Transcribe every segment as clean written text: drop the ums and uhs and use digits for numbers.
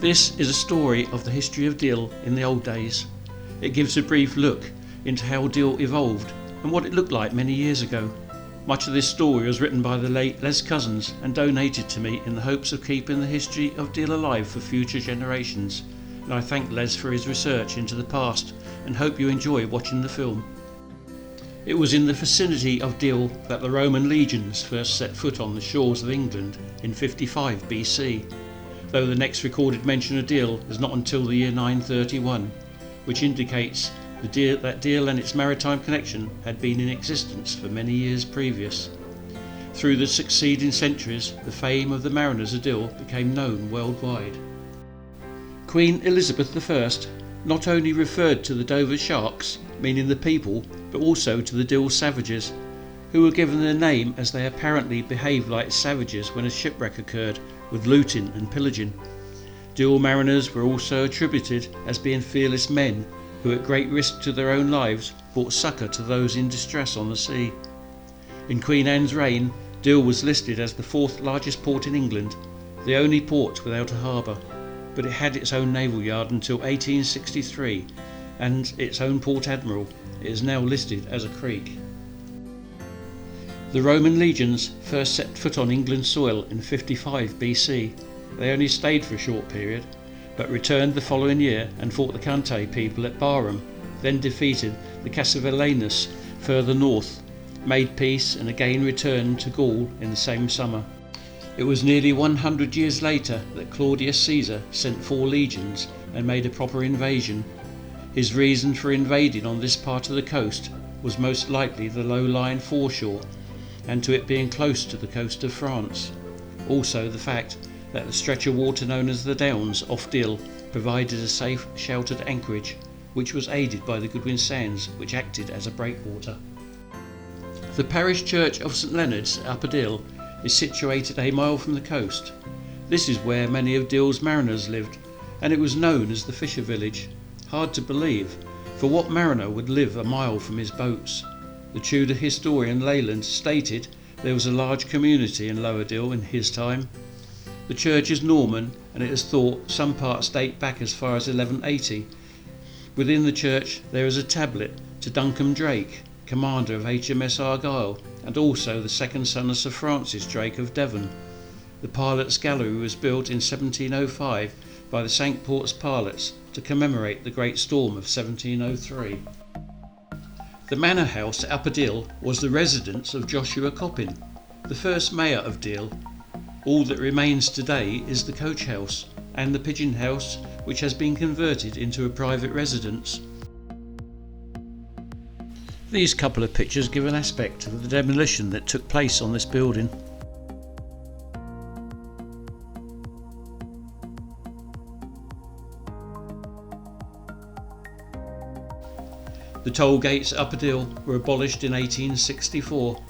This is a story of the history of Deal in the old days. It gives a brief look into how Deal evolved and what it looked like many years ago. Much of this story was written by the late Les Cousins and donated to me in the hopes of keeping the history of Deal alive for future generations, and I thank Les for his research into the past and hope you enjoy watching the film. It was in the vicinity of Deal that the Roman legions first set foot on the shores of England in 55 BC, though the next recorded mention of Deal is not until the year 931, which indicates that Deal and its maritime connection had been in existence for many years previous. Through the succeeding centuries, the fame of the mariners of Deal became known worldwide. Queen Elizabeth I not only referred to the Dover sharks, meaning the people, but also to the Deal savages, who were given their name as they apparently behaved like savages when a shipwreck occurred, with looting and pillaging. Deal mariners were also attributed as being fearless men who at great risk to their own lives brought succour to those in distress on the sea. In Queen Anne's reign, Deal was listed as the fourth largest port in England, the only port without a harbour, but it had its own naval yard until 1863 and its own port admiral. It is now listed as a creek. The Roman legions first set foot on England's soil in 55 BC. They only stayed for a short period, but returned the following year and fought the Cante people at Barham, then defeated the Cassivellaunus further north, made peace and again returned to Gaul in the same summer. It was nearly 100 years later that Claudius Caesar sent 4 legions and made a proper invasion. His reason for invading on this part of the coast was most likely the low-lying foreshore and to it being close to the coast of France. Also the fact that the stretch of water known as the Downs off Deal provided a safe, sheltered anchorage, which was aided by the Goodwin Sands, which acted as a breakwater. The parish church of St Leonard's at Upper Deal is situated a mile from the coast. This is where many of Deal's mariners lived, and it was known as the Fisher Village. Hard to believe, for what mariner would live a mile from his boats? The Tudor historian Leyland stated there was a large community in Lower Deal in his time. The church is Norman, and it is thought some parts date back as far as 1180. Within the church there is a tablet to Duncan Drake, commander of HMS Argyle, and also the second son of Sir Francis Drake of Devon. The pilot's gallery was built in 1705 by the Cinque Ports pilots to commemorate the great storm of 1703. The manor house at Upper Deal was the residence of Joshua Coppin, the first mayor of Deal. All that remains today is the coach house and the pigeon house, which has been converted into a private residence. These couple of pictures give an aspect of the demolition that took place on this building. The toll gates at Upper Deal were abolished in 1864.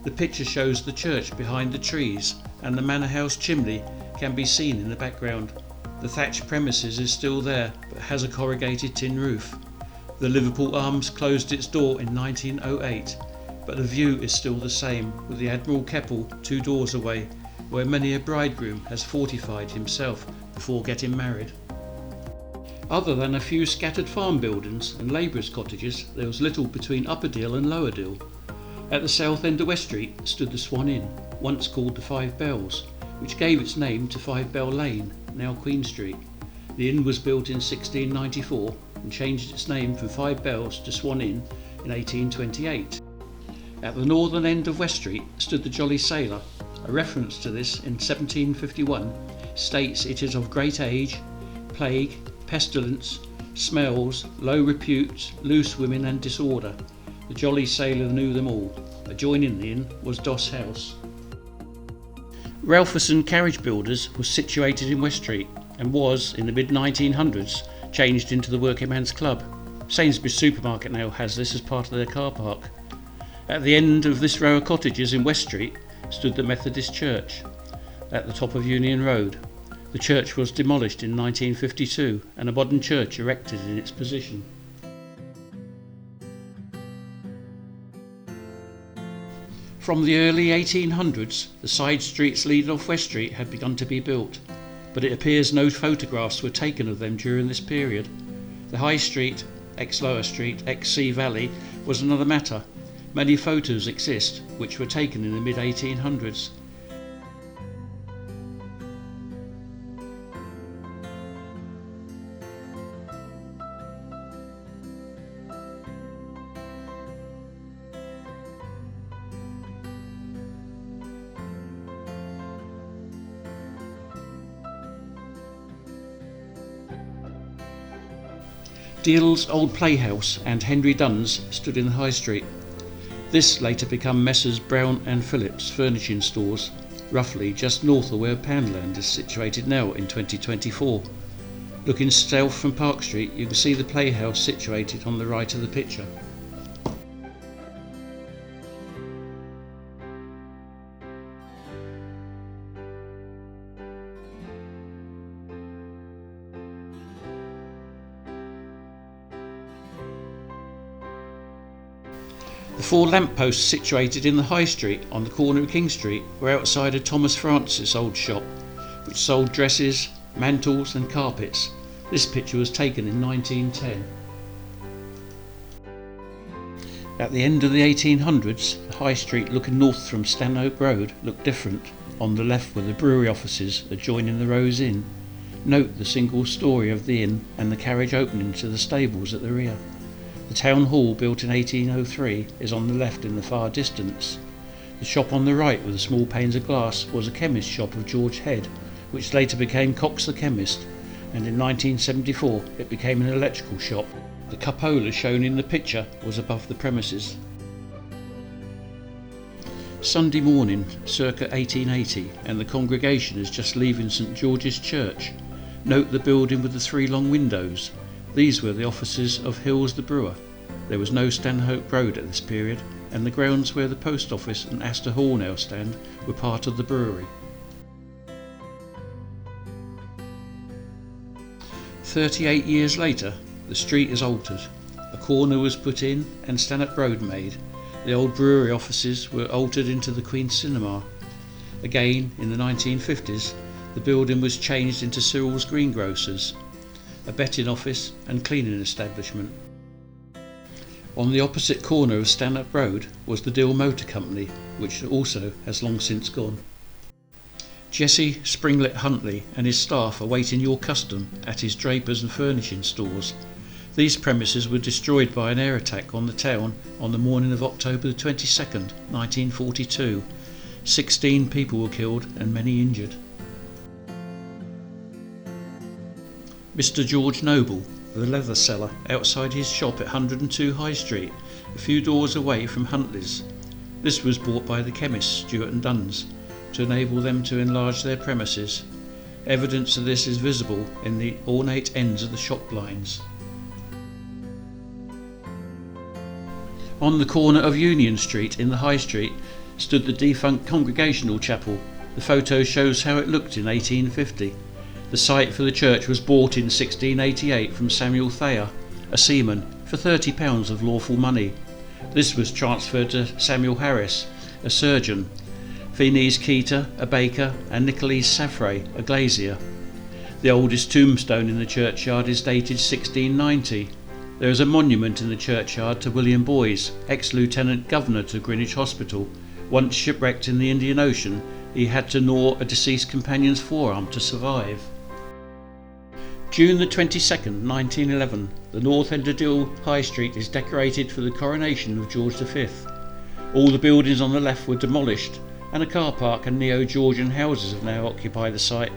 The picture shows the church behind the trees, and the manor house chimney can be seen in the background. The thatched premises is still there, but has a corrugated tin roof. The Liverpool Arms closed its door in 1908, but the view is still the same, with the Admiral Keppel 2 doors away, where many a bridegroom has fortified himself before getting married. Other than a few scattered farm buildings and labourers' cottages, there was little between Upper Deal and Lower Deal. At the south end of West Street stood the Swan Inn, once called the Five Bells, which gave its name to Five Bell Lane, now Queen Street. The inn was built in 1694 and changed its name from Five Bells to Swan Inn in 1828. At the northern end of West Street stood the Jolly Sailor. A reference to this in 1751 states it is of great age, plague, pestilence, smells, low repute, loose women and disorder. The Jolly Sailor knew them all. Adjoining the inn was Doss House. Ralphison Carriage Builders was situated in West Street and was, in the mid-1900s, changed into the Working Man's Club. Sainsbury's supermarket now has this as part of their car park. At the end of this row of cottages in West Street stood the Methodist Church at the top of Union Road. The church was demolished in 1952 and a modern church erected in its position. From the early 1800s, the side streets leading off West Street had begun to be built. but it appears no photographs were taken of them during this period. The High Street, ex-Lower Street, ex-Sea Valley, was another matter. Many photos exist which were taken in the mid-1800s. Deal's Old Playhouse and Henry Dunn's stood in the High Street. This later became Messrs Brown and Phillips furnishing stores, roughly just north of where Poundland is situated now in 2024. Looking south from Park Street, you can see the playhouse situated on the right of the picture. The 4 lampposts situated in the High Street on the corner of King Street were outside of Thomas Francis' old shop, which sold dresses, mantles and carpets. This picture was taken in 1910. At the end of the 1800s, the High Street looking north from Stanhope Road looked different. On the left were the brewery offices adjoining the Rose Inn. Note the single story of the inn and the carriage opening to the stables at the rear. The town hall, built in 1803, is on the left in the far distance. The shop on the right with the small panes of glass was a chemist's shop of George Head, which later became Cox the Chemist, and in 1974 it became an electrical shop. The cupola shown in the picture was above the premises. Sunday morning, circa 1880, and the congregation is just leaving St George's Church. Note the building with the 3 long windows. These were the offices of Hills the brewer. There was no Stanhope Road at this period, and the grounds where the post office and Astor Hall now stand were part of the brewery. 38 years later, the street is altered. A corner was put in and Stanhope Road made. The old brewery offices were altered into the Queen's Cinema. Again, in the 1950s, the building was changed into Cyril's Greengrocers, a betting office and cleaning establishment. On the opposite corner of Stanhope Road was the Dill Motor Company, which also has long since gone. Jesse Springlet Huntley and his staff are waiting your custom at his drapers and furnishing stores. These premises were destroyed by an air attack on the town on the morning of October the 22nd, 1942. 16 people were killed and many injured. Mr. George Noble, the leather seller, outside his shop at 102 High Street, a few doors away from Huntley's. This was bought by the chemists Stewart and Dunn's to enable them to enlarge their premises. Evidence of this is visible in the ornate ends of the shop blinds. On the corner of Union Street in the High Street stood the defunct Congregational Chapel. The photo shows how it looked in 1850. The site for the church was bought in 1688 from Samuel Thayer, a seaman, for £30 of lawful money. This was transferred to Samuel Harris, a surgeon, Phineas Keeter, a baker, and Nicholas Saffray, a glazier. The oldest tombstone in the churchyard is dated 1690. There is a monument in the churchyard to William Boys, ex-Lieutenant Governor to Greenwich Hospital. Once shipwrecked in the Indian Ocean, he had to gnaw a deceased companion's forearm to survive. June the 22nd, 1911, the north end of Dill High Street is decorated for the coronation of George V. All the buildings on the left were demolished, and a car park and neo-Georgian houses have now occupied the site.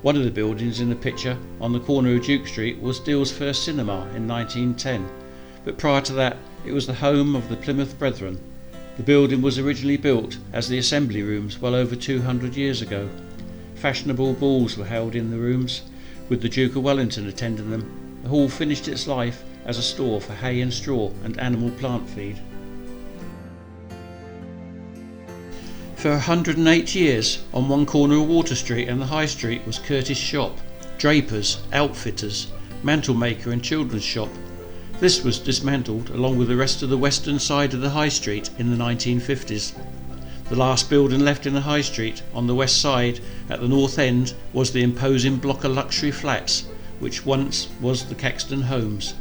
One of the buildings in the picture, on the corner of Duke Street, was Dill's first cinema in 1910, but prior to that it was the home of the Plymouth Brethren. The building was originally built as the assembly rooms well over 200 years ago. Fashionable balls were held in the rooms, with the Duke of Wellington attending them. The hall finished its life as a store for hay and straw and animal plant feed. For 108 years, on one corner of Water Street and the High Street was Curtis' shop, drapers, outfitters, mantle maker and children's shop. This was dismantled along with the rest of the western side of the High Street in the 1950s. The last building left in the High Street on the west side at the north end was the imposing block of luxury flats which once was the Caxton Homes,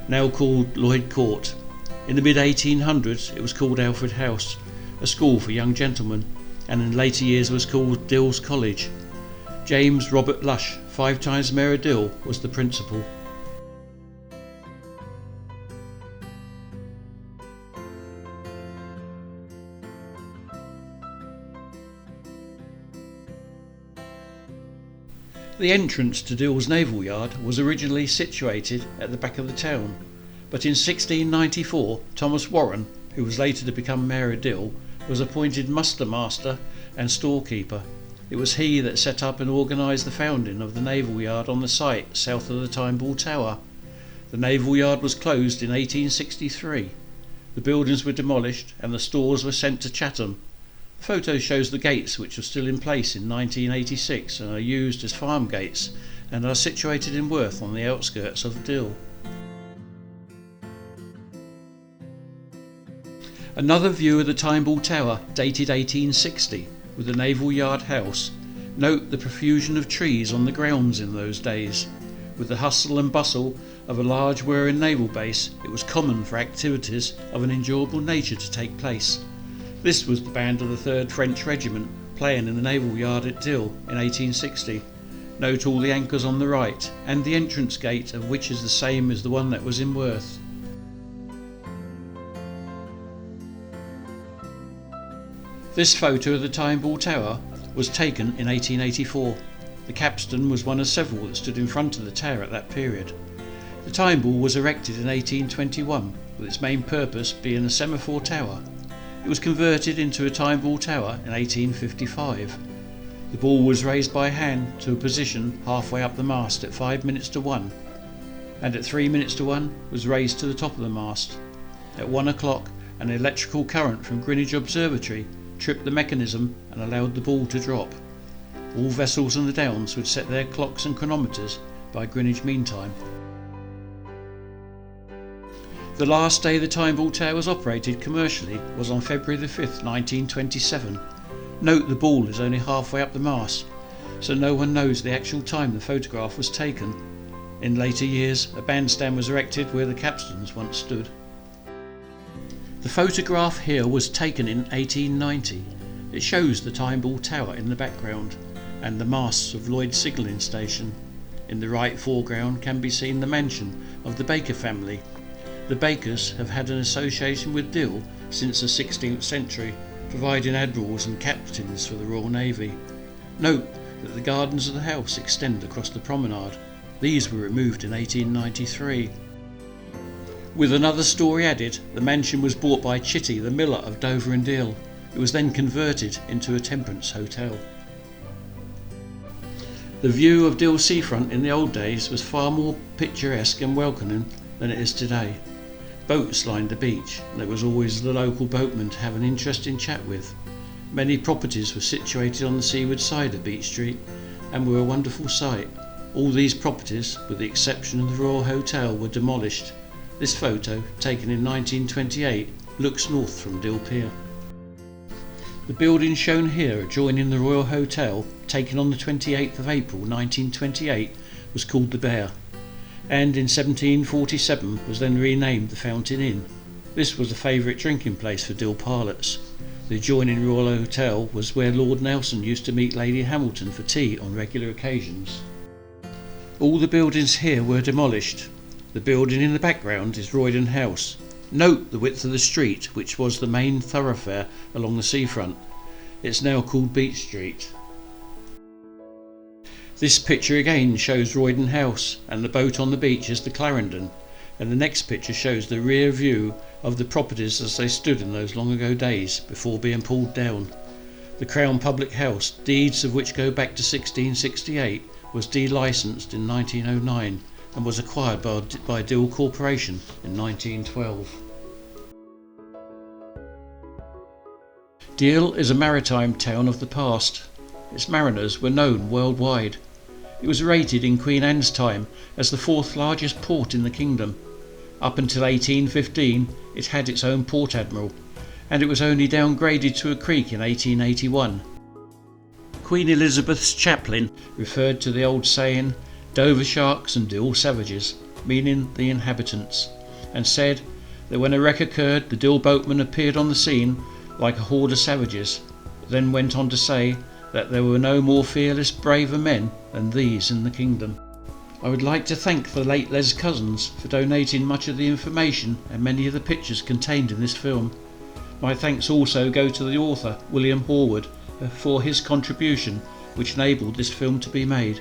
now called Lloyd Court. In the mid-1800s it was called Alfred House, a school for young gentlemen, and in later years was called Dill's College. James Robert Lush, 5 times Mayor of Dill, was the principal. The entrance to Dill's Naval Yard was originally situated at the back of the town, but in 1694 Thomas Warren, who was later to become Mayor of Dill, was appointed muster master and storekeeper. It was he that set up and organised the founding of the Naval Yard on the site south of the Time Ball Tower. The Naval Yard was closed in 1863. The buildings were demolished and the stores were sent to Chatham. The photo shows the gates which were still in place in 1986 and are used as farm gates and are situated in Worth on the outskirts of Dill. Another view of the Time Ball Tower dated 1860 with the Naval Yard house. Note the profusion of trees on the grounds in those days. With the hustle and bustle of a large whirring naval base, it was common for activities of an enjoyable nature to take place. This was the band of the 3rd French Regiment playing in the Naval Yard at Dill in 1860. Note all the anchors on the right and the entrance gate of which is the same as the one that was in Worth. This photo of the Time Ball Tower was taken in 1884. The capstan was one of several that stood in front of the tower at that period. The Time Ball was erected in 1821 with its main purpose being a semaphore tower. It was converted into a Time Ball Tower in 1855. The ball was raised by hand to a position halfway up the mast at 5 minutes to 1, and at 3 minutes to 1 was raised to the top of the mast. At 1 o'clock an electrical current from Greenwich Observatory tripped the mechanism and allowed the ball to drop. All vessels on the Downs would set their clocks and chronometers by Greenwich Mean Time. The last day the Time Ball Tower was operated commercially was on February the 5th, 1927. Note the ball is only halfway up the mast, so no one knows the actual time the photograph was taken. In later years, a bandstand was erected where the capstans once stood. The photograph here was taken in 1890. It shows the Time Ball Tower in the background and the masts of Lloyd Signalling Station. In the right foreground can be seen the mansion of the Baker family. The Bakers have had an association with Dill since the 16th century, providing admirals and captains for the Royal Navy. Note that the gardens of the house extend across the promenade. These were removed in 1893. With another storey added, the mansion was bought by Chitty, the miller of Dover and Dill. It was then converted into a temperance hotel. The view of Dill seafront in the old days was far more picturesque and welcoming than it is today. Boats lined the beach, and there was always the local boatman to have an interesting chat with. Many properties were situated on the seaward side of Beach Street and were a wonderful sight. All these properties, with the exception of the Royal Hotel, were demolished. This photo, taken in 1928, looks north from Dill Pier. The building shown here adjoining the Royal Hotel, taken on the 28th of April 1928, was called the Bear, and in 1747 was then renamed the Fountain Inn. This was a favourite drinking place for Dill pilots. The adjoining Royal Hotel was where Lord Nelson used to meet Lady Hamilton for tea on regular occasions. All the buildings here were demolished. The building in the background is Roydon House. Note the width of the street, which was the main thoroughfare along the seafront. It's now called Beach Street. This picture again shows Roydon House, and the boat on the beach is the Clarendon, and the next picture shows the rear view of the properties as they stood in those long ago days before being pulled down. The Crown Public House, deeds of which go back to 1668, was delicensed in 1909 and was acquired by Dill Corporation in 1912. Dill is a maritime town of the past. Its mariners were known worldwide. It was rated in Queen Anne's time as the 4th largest port in the kingdom. Up until 1815 it had its own port admiral, and it was only downgraded to a creek in 1881. Queen Elizabeth's chaplain referred to the old saying, "Dover sharks and Dill savages," meaning the inhabitants, and said that when a wreck occurred the Dill boatmen appeared on the scene like a horde of savages, then went on to say that there were no more fearless, braver men than these in the kingdom. I would like to thank the late Les Cousins for donating much of the information and many of the pictures contained in this film. My thanks also go to the author, William Horwood, for his contribution which enabled this film to be made.